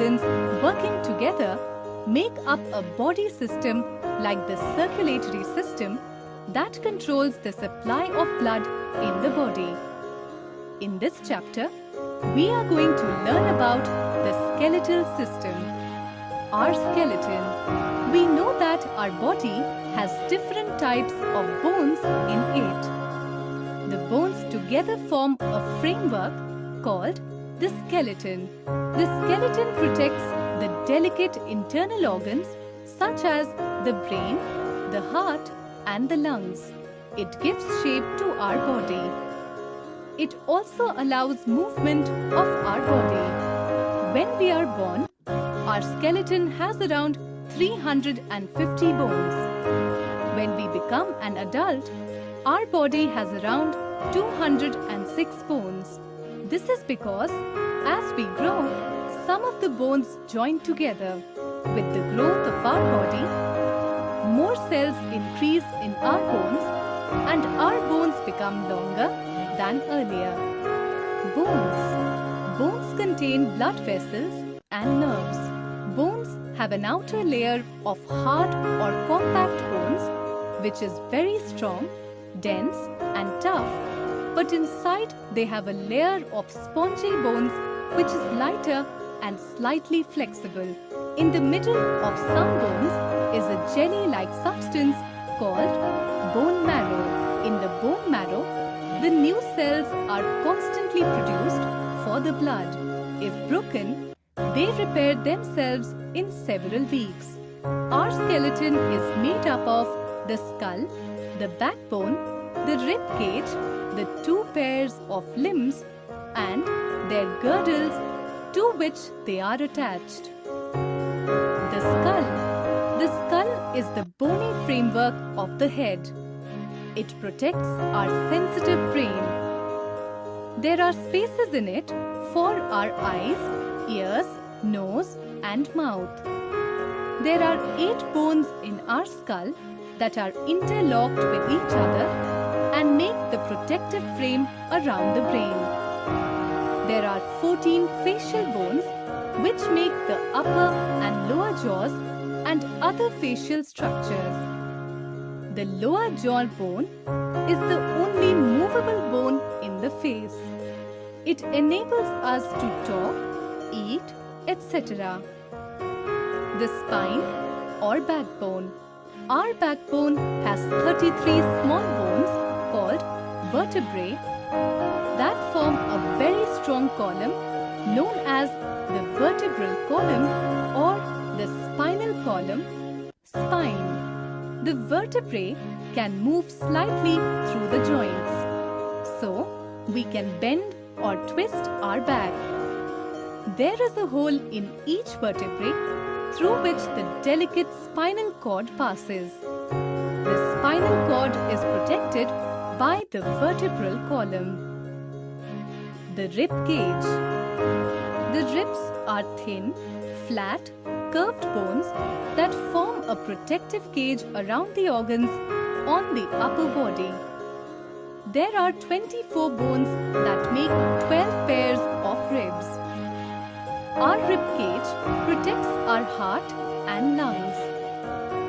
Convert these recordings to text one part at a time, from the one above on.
organs working together make up a body system like the circulatory system that controls the supply of blood in the body. In this chapter, we are going to learn about the skeletal system. Our skeleton. We know that our body has different types of bones in it. The bones together form a framework called the skeleton. The skeleton protects the delicate internal organs such as the brain, the heart, and the lungs. It gives shape to our body. It also allows movement of our body. When we are born, our skeleton has around 350 bones. When we become an adult, our body has around 206 bones. This is because as we grow, some of the bones join together. With the growth of our body, more cells increase in our bones and our bones become longer than earlier. Bones. Bones contain blood vessels and nerves. Bones have an outer layer of hard or compact bones which is very strong, dense and tough, but inside they have a layer of spongy bones which is lighter and slightly flexible. In the middle of some bones is a jelly-like substance called bone marrow. In the bone marrow, the new cells are constantly produced for the blood. If broken, they repair themselves in several weeks. Our skeleton is made up of the skull, the backbone, the rib cage, the two pairs of limbs, and their girdles to which they are attached. The skull. The skull is the bony framework of the head. It protects our sensitive brain. There are spaces in it for our eyes, ears, nose, and mouth. There are 8 bones in our skull that are interlocked with each other and make the protective frame around the brain. There are 14 facial bones which make the upper and lower jaws and other facial structures. The lower jaw bone is the only movable bone in the face. It enables us to talk, eat, etc. The spine or backbone. Our backbone has 33 small bones called vertebrae that form a very strong column known as the vertebral column or the spinal column, spine. The vertebrae can move slightly through the joints, so we can bend or twist our back. There is a hole in each vertebrae through which the delicate spinal cord passes. The spinal cord is protected by the vertebral column. The rib cage. The ribs are thin, flat, curved bones that form a protective cage around the organs on the upper body. There are 24 bones that make 12 pairs of ribs. Our rib cage protects our heart and lungs.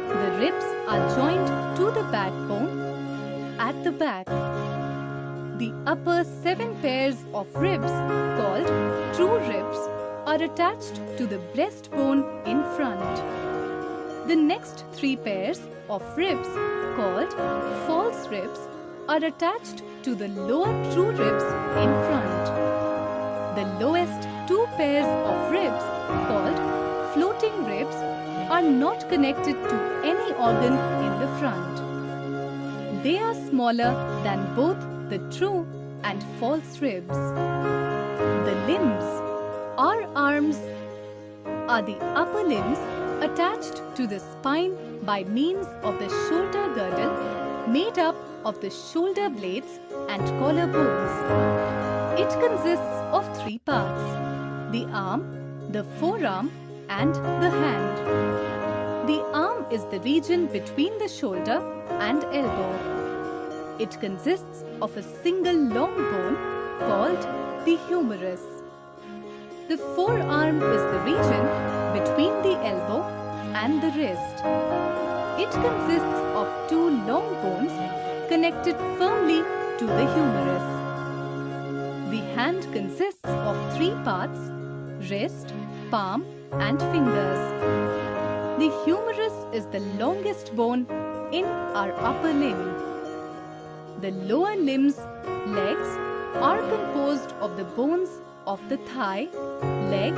The ribs are joined to the backbone at the back. The upper 7 pairs of ribs, called true ribs, are attached to the breastbone in front. The next 3 pairs of ribs, called false ribs, are attached to the lower true ribs in front. The lowest 2 pairs of ribs, called floating ribs, are not connected to any organ in the front. They are smaller than both the true and false ribs. The limbs. Our arms are the upper limbs attached to the spine by means of the shoulder girdle made up of the shoulder blades and collar bones. It consists of 3 parts: the arm, the forearm, and the hand. The arm is the region between the shoulder and elbow. It consists of a single long bone called the humerus. The forearm is the region between the elbow and the wrist. It consists of two long bones connected firmly to the humerus. The hand consists of three parts: wrist, palm, and fingers. The humerus is the longest bone in our upper limb. The lower limbs, legs, are composed of the bones of the thigh, leg,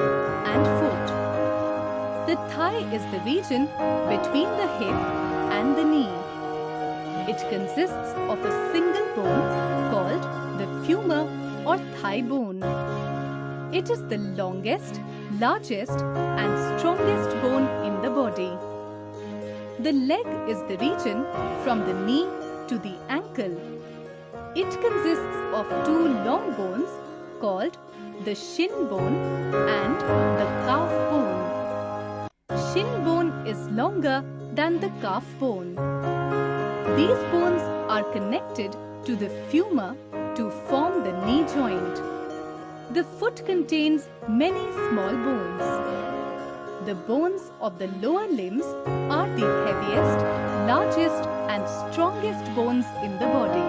and foot. The thigh is the region between the hip and the knee. It consists of a single bone called the femur or thigh bone. It is the longest, largest, and strongest bone in the body. The leg is the region from the knee to the ankle. It consists of two long bones called the shin bone and the calf bone. Shin bone is longer than the calf bone. These bones are connected to the femur to form the knee joint. The foot contains many small bones. The bones of the lower limbs are the heaviest, largest, and strongest bones in the body.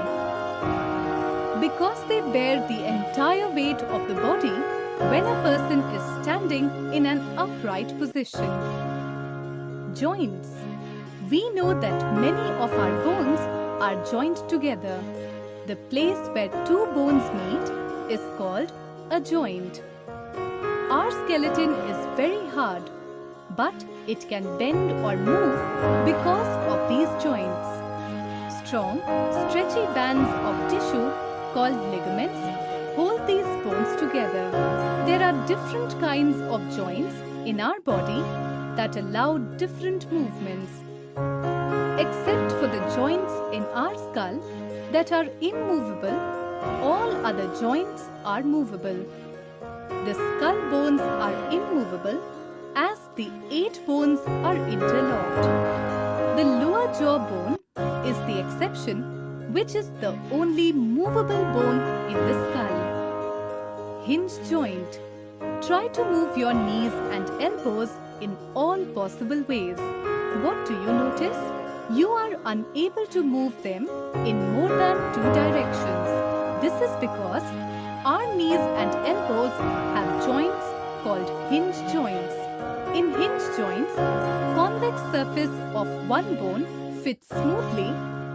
Because they bear the entire weight of the body when a person is standing in an upright position. Joints. We know that many of our bones are joined together. The place where two bones meet is called a joint. Our skeleton is very hard, but it can bend or move because of these joints. Strong, stretchy bands of tissue called ligaments hold these bones together. There are different kinds of joints in our body that allow different movements. Except for the joints in our skull that are immovable, all other joints are movable. The skull bones are immovable as the 8 bones are interlocked. The lower jaw bone is the exception, which is the only movable bone in the skull. Hinge joint. Try to move your knees and elbows in all possible ways. What do you notice? You are unable to move them in more than 2 directions. This is because our knees and elbows have joints called hinge joints. In hinge joints, convex surface of one bone fits smoothly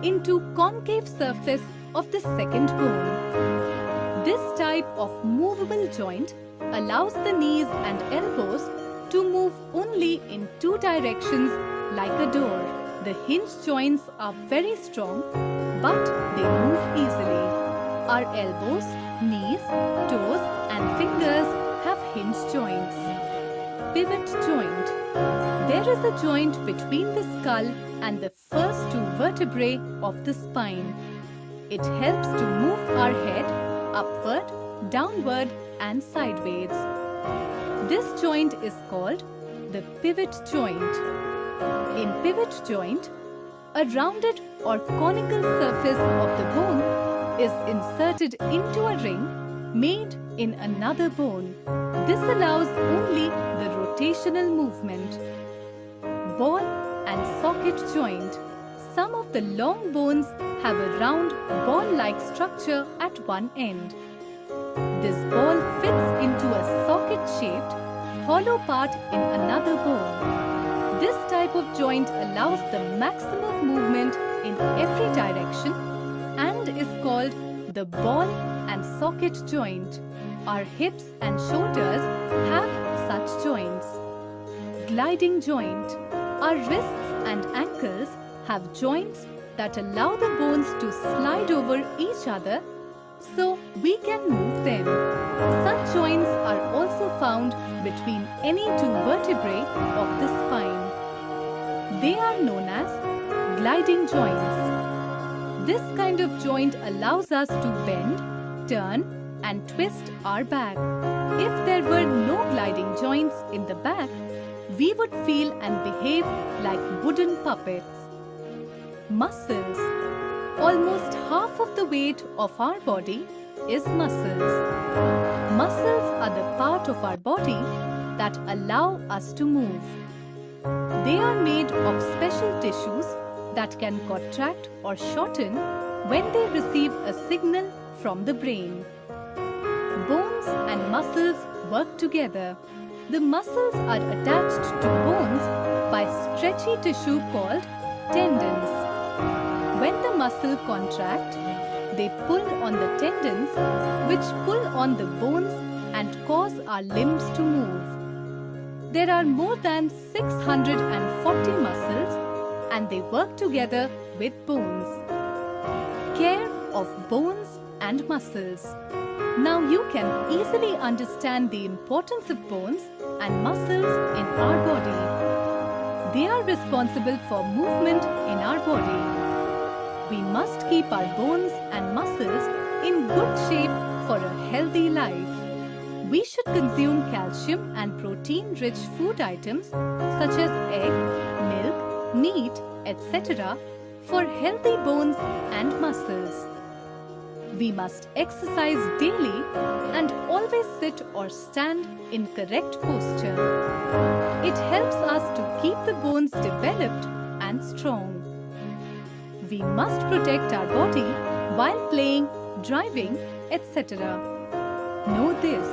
into concave surface of the second bone. This type of movable joint allows the knees and elbows to move only in 2 directions like a door. The hinge joints are very strong, but they move easily. Our elbows, knees, toes, and fingers have hinge joints. Pivot joint. There is a joint between the skull and the first 2 vertebrae of the spine. It helps to move our head upward, downward, and sideways. This joint is called the pivot joint. In pivot joint, a rounded or conical surface of the bone is inserted into a ring made in another bone. This allows only the rotational movement. Ball and socket joint. Some of the long bones have a round ball-like structure at one end. This ball fits into a socket-shaped, hollow part in another bone. This type of joint allows the maximum movement in every direction and is called the ball and socket joint. Our hips and shoulders have such joints. Gliding joint. Our wrists and ankles have joints that allow the bones to slide over each other so we can move them. Such joints are also found between any 2 vertebrae of the spine. They are known as gliding joints. This kind of joint allows us to bend, turn, and twist our back. If there were no gliding joints in the back, we would feel and behave like wooden puppets. Muscles. Almost half of the weight of our body is muscles. Muscles are the part of our body that allow us to move. They are made of special tissues that can contract or shorten when they receive a signal from the brain. Bones and muscles work together. The muscles are attached to bones by stretchy tissue called tendons. When the muscle contract, they pull on the tendons, which pull on the bones and cause our limbs to move. There are more than 640 muscles and they work together with bones. Care of bones and muscles. Now you can easily understand the importance of bones and muscles in our body. They are responsible for movement in our body. We must keep our bones and muscles in good shape for a healthy life. We should consume calcium and protein-rich food items such as egg, milk, meat, etc. for healthy bones and muscles. We must exercise daily and always sit or stand in correct posture. It helps us to keep the bones developed and strong. We must protect our body while playing, driving, etc. Know this,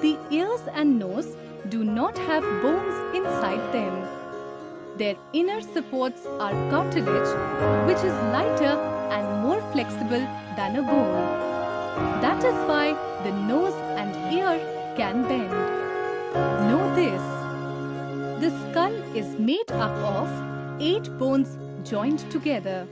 the ears and nose do not have bones inside them. Their inner supports our cartilage, which is lighter and more flexible than a bone. That is why the nose and ear can bend. Know this, the skull is made up of 8 bones joined together.